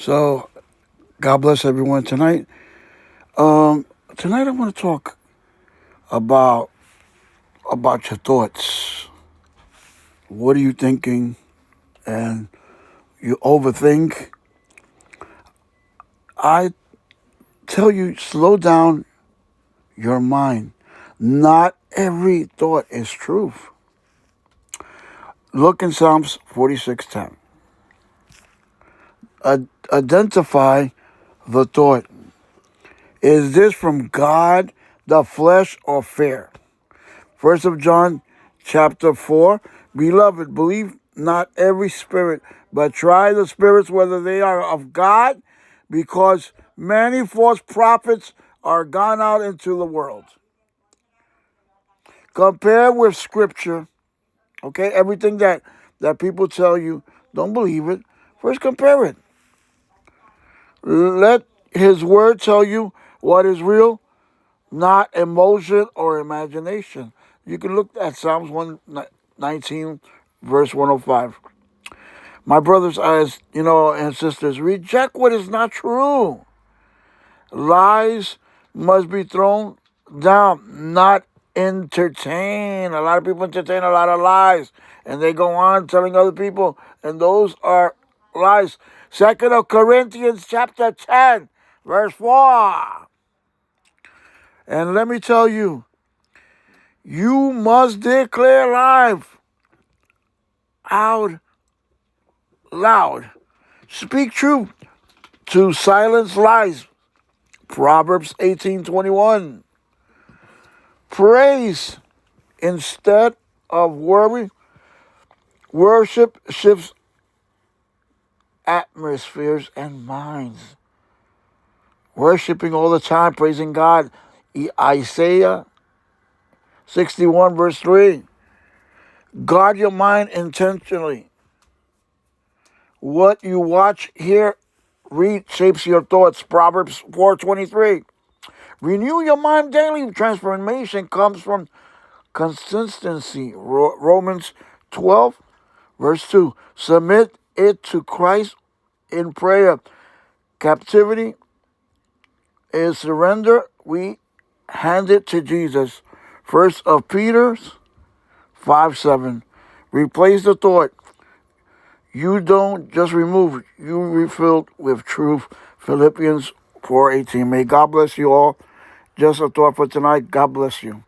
So, God bless everyone tonight. Tonight I want to talk about your thoughts. What are you thinking? And you overthink. I tell you, slow down your mind. Not every thought is truth. Look in Psalms 46:10. Identify the thought. Is this from God, the flesh, or fear? First of John chapter 4. Beloved, believe not every spirit, but try the spirits whether they are of God, because many false prophets are gone out into the world. Compare with Scripture, okay? Everything that people tell you, don't believe it. First compare it. Let His Word tell you what is real, not emotion or imagination. You can look at Psalms 119, verse 105. My brothers, and sisters, reject what is not true. Lies must be thrown down, not entertained. A lot of people entertain a lot of lies, and they go on telling other people, and those are lies. 2 Corinthians chapter 10, verse 4. And let me tell you, you must declare life out loud. Speak truth to silence lies. Proverbs 18:21. Praise instead of worry. Worship shifts atmospheres and minds. Worshipping all the time, praising God. Isaiah 61, verse 3. Guard your mind intentionally. What you watch, hear, read shapes your thoughts. Proverbs 4:23. Renew your mind daily. Transformation comes from consistency. Romans 12, verse 2. Submit it to Christ in prayer. Captivity is surrender. We hand it to Jesus. First of Peter 5:7. Replace the thought. You don't just remove, you refill with truth. Philippians 4:18. May God bless you all. Just a thought for tonight. God bless you.